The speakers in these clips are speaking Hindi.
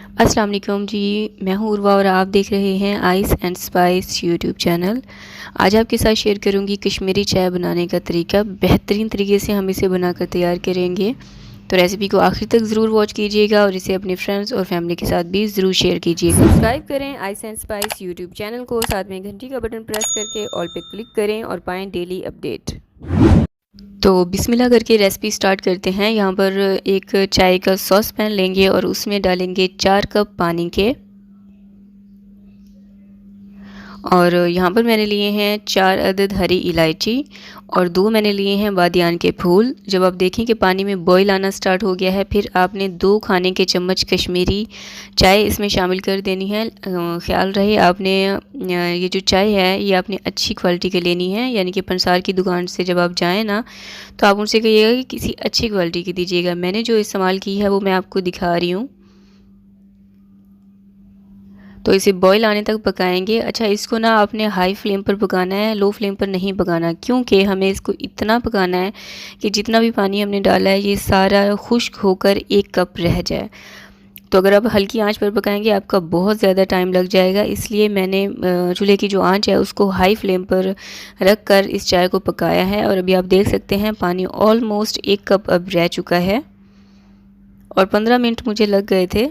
अस्सलाम वालेकुम जी। मैं हूँ उर्वा और आप देख रहे हैं ice and spice YouTube channel. आज आपके साथ शेयर करूँगी कश्मीरी चाय बनाने का तरीका। बेहतरीन तरीके से हम इसे बनाकर तैयार करेंगे, तो रेसिपी को आखिर तक ज़रूर वॉच कीजिएगा और इसे अपने फ्रेंड्स और फैमिली के साथ भी ज़रूर शेयर कीजिएगा। सब्सक्राइब करें ice and spice YouTube channel को, साथ में घंटी का बटन प्रेस करके ऑल पे क्लिक करें और पाएँ डेली अपडेट। तो बिस्मिल्लाह करके रेसिपी स्टार्ट करते हैं। यहाँ पर एक चाय का सॉस पैन लेंगे और उसमें डालेंगे 4 कप पानी के, और यहाँ पर मैंने लिए हैं 4 अदद हरी इलायची और 2 मैंने लिए हैं बादियान के फूल। जब आप देखें कि पानी में बॉईल आना स्टार्ट हो गया है, फिर आपने 2 खाने के चम्मच कश्मीरी चाय इसमें शामिल कर देनी है। ख्याल रहे आपने ये जो चाय है ये आपने अच्छी क्वालिटी की लेनी है, यानी कि पंसार की दुकान से जब आप जाएँ ना, तो आप उनसे कहिएगा कि किसी अच्छी क्वालिटी की दीजिएगा। मैंने जो इस्तेमाल की है वो मैं आपको दिखा रही हूँ। तो इसे बॉईल आने तक पकाएंगे। अच्छा, इसको ना आपने हाई फ्लेम पर पकाना है, लो फ्लेम पर नहीं पकाना, क्योंकि हमें इसको इतना पकाना है कि जितना भी पानी हमने डाला है ये सारा खुश्क होकर 1 कप रह जाए। तो अगर आप हल्की आंच पर पकाएंगे आपका बहुत ज़्यादा टाइम लग जाएगा, इसलिए मैंने चूल्हे की जो आंच है उसको हाई फ्लेम पर रख कर इस चाय को पकाया है। और अभी आप देख सकते हैं पानी ऑलमोस्ट 1 कप अब रह चुका है और 15 मिनट मुझे लग गए थे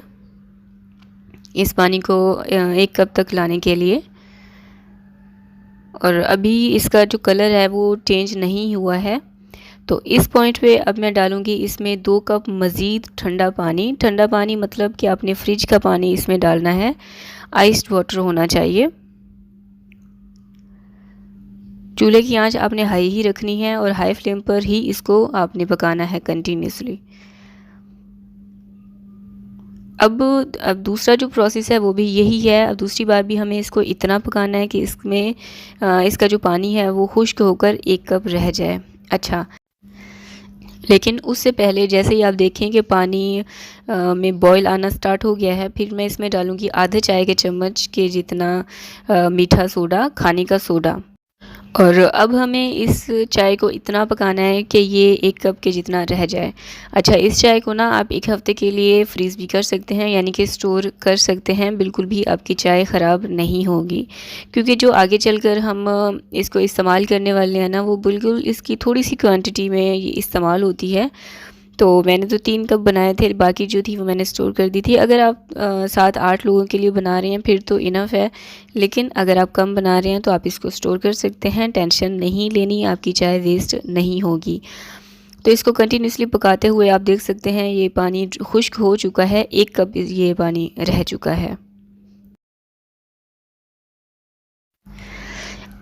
इस पानी को 1 कप तक लाने के लिए। और अभी इसका जो कलर है वो चेंज नहीं हुआ है। तो इस पॉइंट पे अब मैं डालूँगी इसमें 2 कप मज़ीद ठंडा पानी। ठंडा पानी मतलब कि आपने फ्रिज का पानी इसमें डालना है, आइस्ड वाटर होना चाहिए। चूल्हे की आंच आपने हाई ही रखनी है और हाई फ्लेम पर ही इसको आपने पकाना है कंटिन्यूसली। अब दूसरा जो प्रोसेस है वो भी यही है। अब दूसरी बार भी हमें इसको इतना पकाना है कि इसमें इसका जो पानी है वो खुश्क होकर 1 कप रह जाए। अच्छा, लेकिन उससे पहले जैसे ही आप देखें कि पानी में बॉईल आना स्टार्ट हो गया है, फिर मैं इसमें डालूँगी आधे चाय के चम्मच के जितना मीठा सोडा, खाने का सोडा। और अब हमें इस चाय को इतना पकाना है कि ये 1 कप के जितना रह जाए। अच्छा, इस चाय को ना आप 1 हफ़्ते के लिए फ्रीज़ भी कर सकते हैं, यानी कि स्टोर कर सकते हैं। बिल्कुल भी आपकी चाय ख़राब नहीं होगी, क्योंकि जो आगे चलकर हम इसको इस्तेमाल करने वाले हैं ना, वो बिल्कुल इसकी थोड़ी सी क्वांटिटी में ये इस्तेमाल होती है। तो मैंने तो 3 कप बनाए थे, बाकी जो थी वो मैंने स्टोर कर दी थी। अगर आप 7-8 लोगों के लिए बना रहे हैं फिर तो इनफ है, लेकिन अगर आप कम बना रहे हैं तो आप इसको स्टोर कर सकते हैं। टेंशन नहीं लेनी, आपकी चाय वेस्ट नहीं होगी। तो इसको कंटिन्यूसली पकाते हुए आप देख सकते हैं ये पानी खुश्क हो चुका है, 1 कप ये पानी रह चुका है।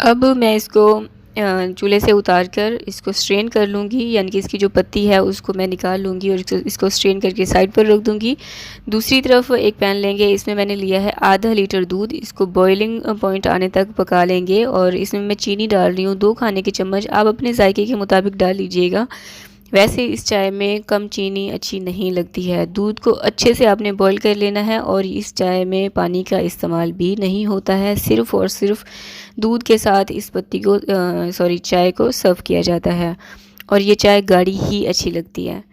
अब मैं इसको चूल्हे से उतार कर इसको स्ट्रेन कर लूँगी, यानी कि इसकी जो पत्ती है उसको मैं निकाल लूँगी और इसको स्ट्रेन करके साइड पर रख दूँगी। दूसरी तरफ एक पैन लेंगे, इसमें मैंने लिया है आधा लीटर दूध। इसको बॉइलिंग पॉइंट आने तक पका लेंगे और इसमें मैं चीनी डाल रही हूँ 2 खाने के चम्मच। आप अपने जायके के मुताबिक डाल लीजिएगा। वैसे इस चाय में कम चीनी अच्छी नहीं लगती है। दूध को अच्छे से आपने बॉईल कर लेना है और इस चाय में पानी का इस्तेमाल भी नहीं होता है, सिर्फ़ और सिर्फ दूध के साथ इस पत्ती को चाय को सर्व किया जाता है और ये चाय गाढ़ी ही अच्छी लगती है।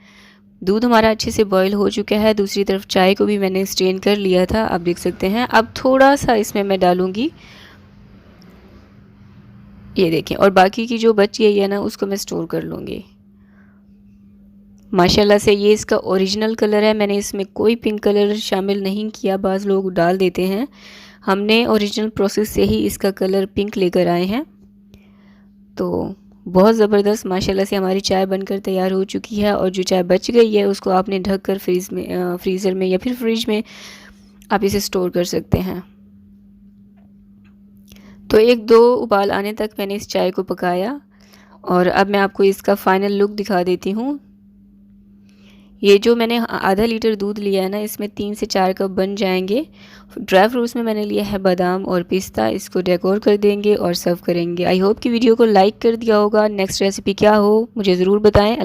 दूध हमारा अच्छे से बॉईल हो चुका है। दूसरी तरफ चाय को भी मैंने स्ट्रेन कर लिया था, आप देख सकते हैं। अब थोड़ा सा इसमें मैं डालूँगी, ये देखें, और बाकी की जो बच गई है ना उसको मैं स्टोर कर लूँगी। माशाल्लाह से ये इसका ओरिजिनल कलर है, मैंने इसमें कोई पिंक कलर शामिल नहीं किया, बाज़ लोग डाल देते हैं। हमने ओरिजिनल प्रोसेस से ही इसका कलर पिंक लेकर आए हैं। तो बहुत ज़बरदस्त माशाल्लाह से हमारी चाय बनकर तैयार हो चुकी है और जो चाय बच गई है उसको आपने ढक कर फ्रीज़र में या फिर फ्रिज में आप इसे स्टोर कर सकते हैं। तो 1-2 उबाल आने तक मैंने इस चाय को पकाया और अब मैं आपको इसका फ़ाइनल लुक दिखा देती हूँ। ये जो मैंने आधा लीटर दूध लिया है ना, इसमें 3 से 4 कप बन जाएंगे। ड्राई फ्रूट्स में मैंने लिया है बादाम और पिस्ता। इसको डेकोर कर देंगे और सर्व करेंगे। आई होप कि वीडियो को लाइक कर दिया होगा। नेक्स्ट रेसिपी क्या हो मुझे ज़रूर बताएं।